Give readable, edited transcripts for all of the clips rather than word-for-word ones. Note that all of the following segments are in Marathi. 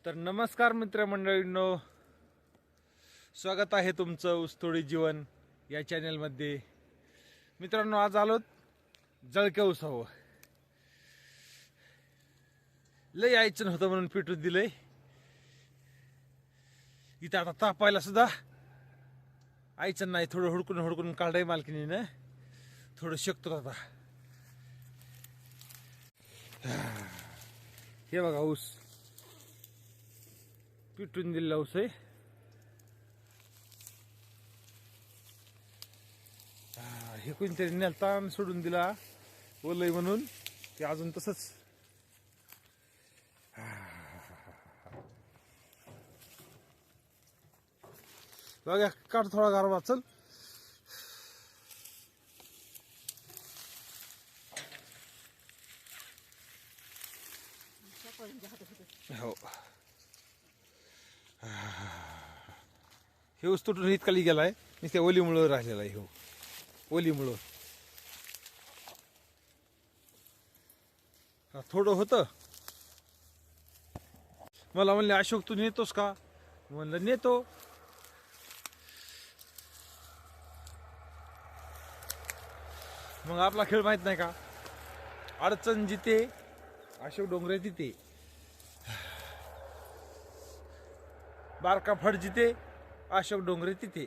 तर नमस्कार मित्रमंडळींनो, स्वागत आहे तुमचं ऊसतोडी जीवन या चॅनलमध्ये. मित्रांनो, आज आलोत जळक्या ऊसावर. लय यायचं नव्हतं म्हणून पेटून दिलंय. इथं आता तापायला सुद्धा आयचं नाही. थोडं हुडकून हुडकून काढाय मालकीनीनं. थोडं शकतो आता. हे बघा ऊस पिटून दिलेला ऊस आहे. हे कोणतरी नेलता आणि सोडून दिला ओलय म्हणून. ते अजून तसंच. बघा, काढ थोडा गारवा. चल. हो, हे ऊस तुटून इतकाली गेलाय. नुसत्या ओलीमुळं राहिलेला आहे. हो, ओलीमुळं थोडं होतं. मला म्हणले, अशोक तू नेतोस का? म्हणलं नेतो. मग आपला खेळ माहित नाही का? अडचण जिथे अशोक डोंगरे तिथे, बारका फड जिथे अशोक डोंगरे तिथे.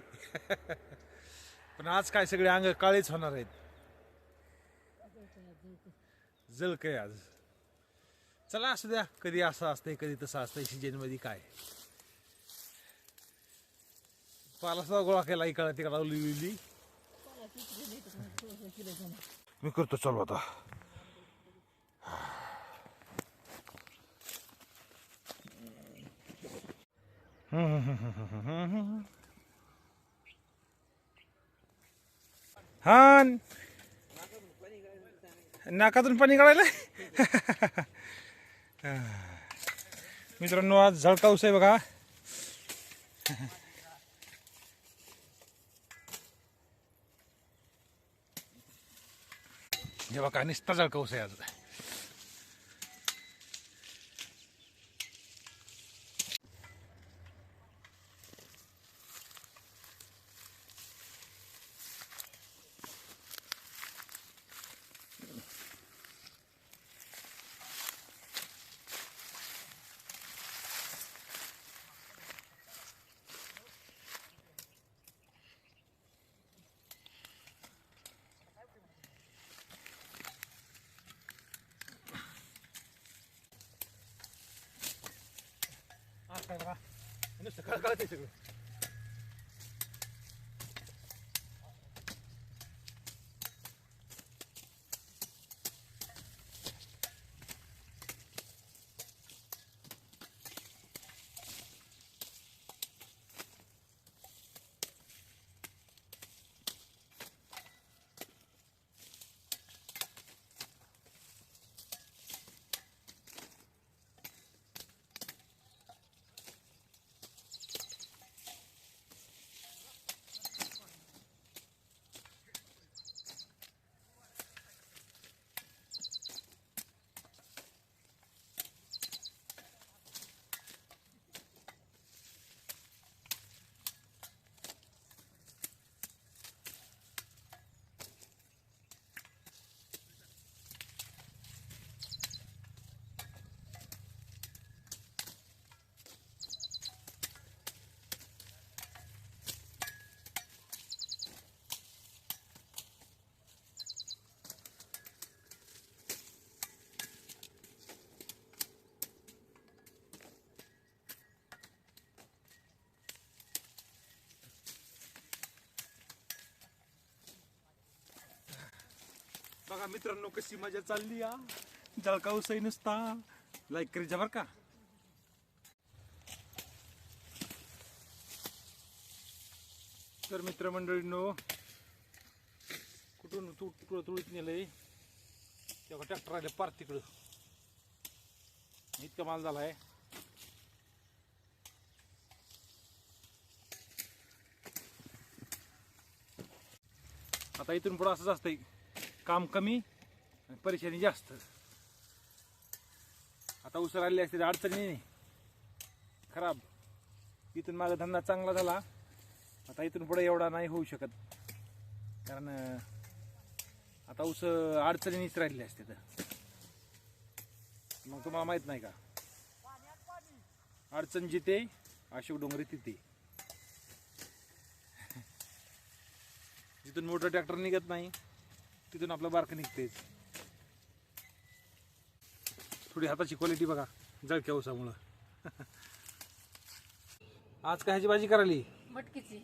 पण आज काय सगळे अंग काळेच होणार आहेत. जळकय आज. चला असू द्या. कधी असं असतंय, कधी तसं असतंय. सीजन मध्ये काय पाला सुद्धा गोळा केला. इकडा तिकडा लिहिली मी करतो. चालू आता. हा, नाकातून पाणी काढायला. मित्रांनो, आज झळका ऊस आहे बघा. हे बघा, निस्ता झळका ऊस आहे आज. काय बघा, नुसतं कळकळतंय सगळं. बघा मित्रांनो, कशी मजा चालली या. जळका ऊसही नुसता. लाईक करीचा बर का. तर मित्रमंडळींनो, कुठून तुळीत नेलंय. तेव्हा ट्रॅक्टर आले पार तिकडं. इतका माल झालाय. आता इथून पुढं असंच असतंय. काम कमी आणि परेशानी जास्त. आता उसर आलेली असते, अडचणी नाही. खराब. इथून मागे धंदा चांगला झाला, आता इथून पुढे एवढा नाही होऊ शकत, कारण आता ऊस अडचणीच राहिलेली असते. तर मग तुम्हाला माहित नाही का, अडचण जिथे अशोक डोंगरे तिथे. जिथून मोटर ट्रॅक्टर निघत नाही तिथून आपलं बारकं निघतेच. थोडी हाताची क्वालिटी बघा जळक्या ऊसामुळं. आज काय ह्याची भाजी करायली? मटकीची.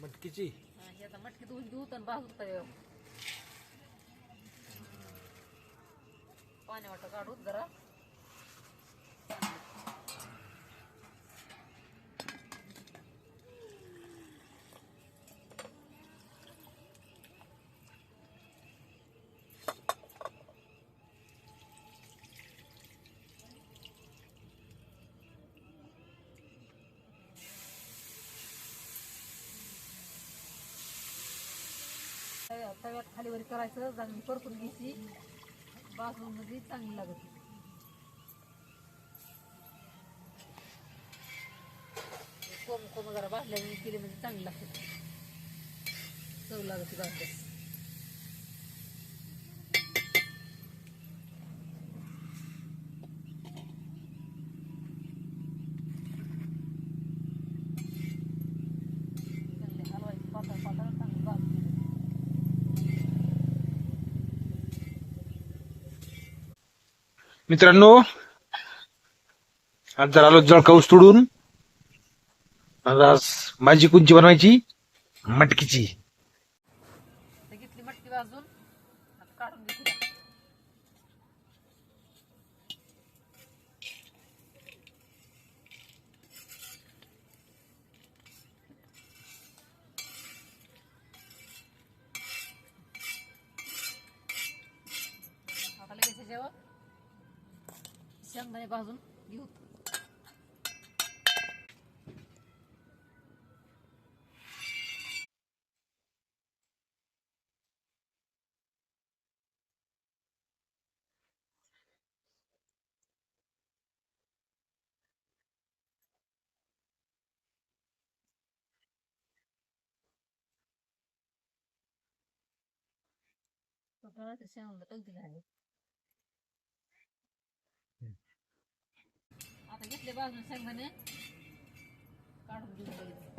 मटकीची. आता मटकी धुवून घेऊ तर भाजून तव्यावर पाणी वाटत काढू जरा. तव्यात खालीवर करायचं, चांगली परतून घ्यायची, भाजून मध्ये चांगली लागते. कोम कोम जरा भाजल्याने केली म्हणजे चांगली लागते, चव लागते भाजल्यास. चांगली हलवायची पातळ पातळ, चांगली भाजून. मित्रांनो, आज जरा आलो जळका ऊस तोडून. आज भाजी कोणची बनवायची? मटकीची. घेतली मटकी भाजून, आता काढून घेतली. आता लगेच ह्याच्यावर शेंगदाणे भाजून घेऊ. आता घेतले भाजून शेंगदाणे, काढून घेऊन लगेच.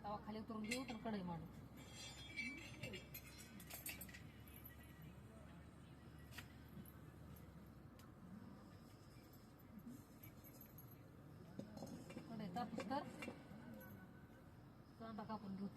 तवा खाली उतरून घेऊ तर कढई मांडू. कढई तापूस तर कांदा कापून घेऊ.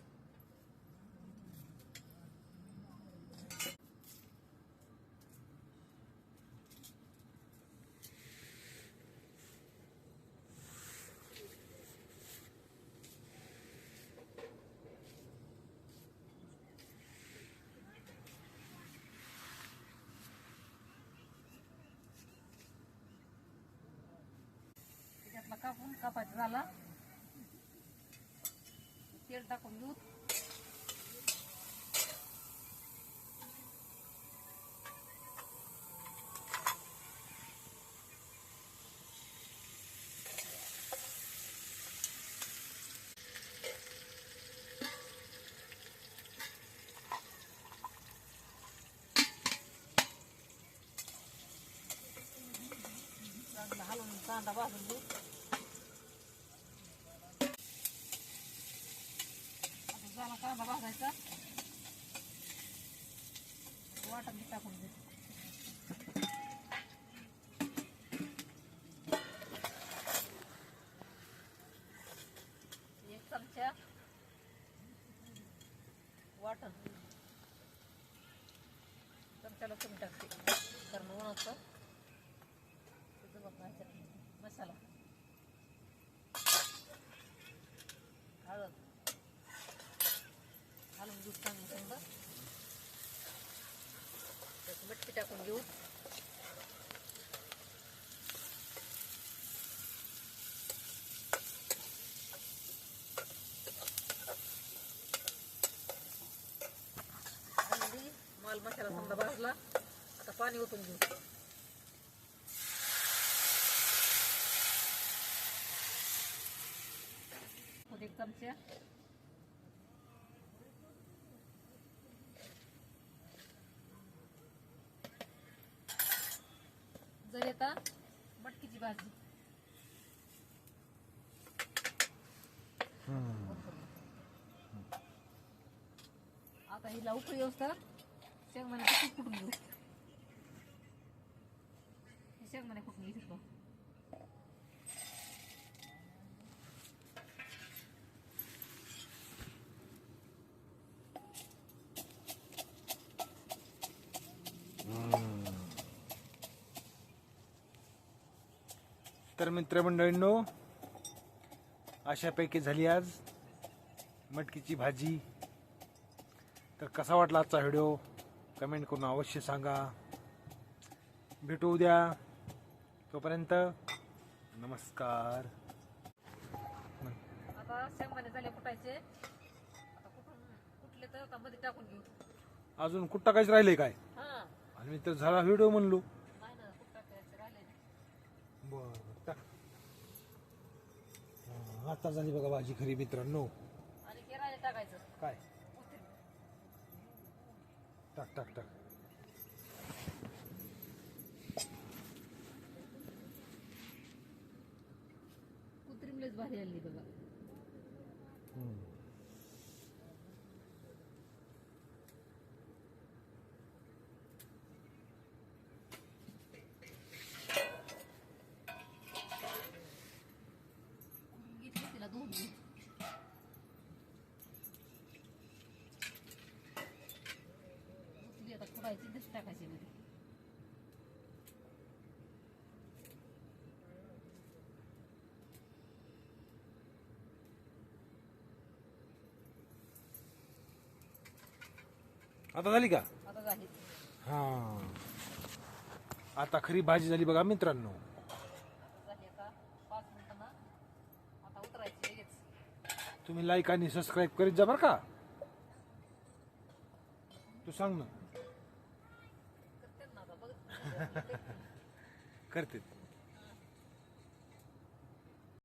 त्याच्यातला कापून कापायचा झाला, तेल टाकून घेऊ. चांगला हलवून कांदा भाजून घेऊ. आता झाला कांदा भाजायचा, वाटण टाकून घेऊ. एक चमचा वाटण, चमच्याला कमी टाकते कारण उन्हाचं. मसाला, हळद घालून घेऊ चांगलं समजा. त्यात मटकी टाकून घेऊ. भाजला. आता पाणी ओतून घेऊ. एक चमचा जर आता मटकीची भाजी. आता हिला उकळी असतात शेंगदाणे कुठून घेऊ. शेंगदाणे कुठून घेतो. तर मित्रमंडळींनो, अशापैकी झाली आज मटकीची भाजी. तर कसा वाटला आजचा व्हिडिओ कमेंट करून अवश्य सांगा. भेटू उद्या. तोपर्यंत नमस्कार. आता शेंगदाणे झाले कुटायचे. आता कुठले तर आता मध्ये टाकून घेऊ. अजून कुठं टाकायचं राहिलंय काय? हा आणि मी तर झाला व्हिडिओ म्हणलो. नाही ना, कुठं टाकायचं राहिले. बरं टाक. आता झाली बघा भाजी खरी मित्रांनो. आणि केराने टाकायचं. काय? टाक टाक टाक. कुत्रिमलेच भारी आली बघा. घेतली तिला धुवून घे. आता खुडायची तशी टाकायची मध्ये. आता झाली का? आता झाली. हा, आता खरी भाजी झाली बघा मित्रांनो. झाली आता 5 मिनिटांना. आता उतरायची लगेच. तुम्ही लाईक आणि सबस्क्राईब करीत जा बरं का. तू सांग ना. करते ना आता बघ. करते.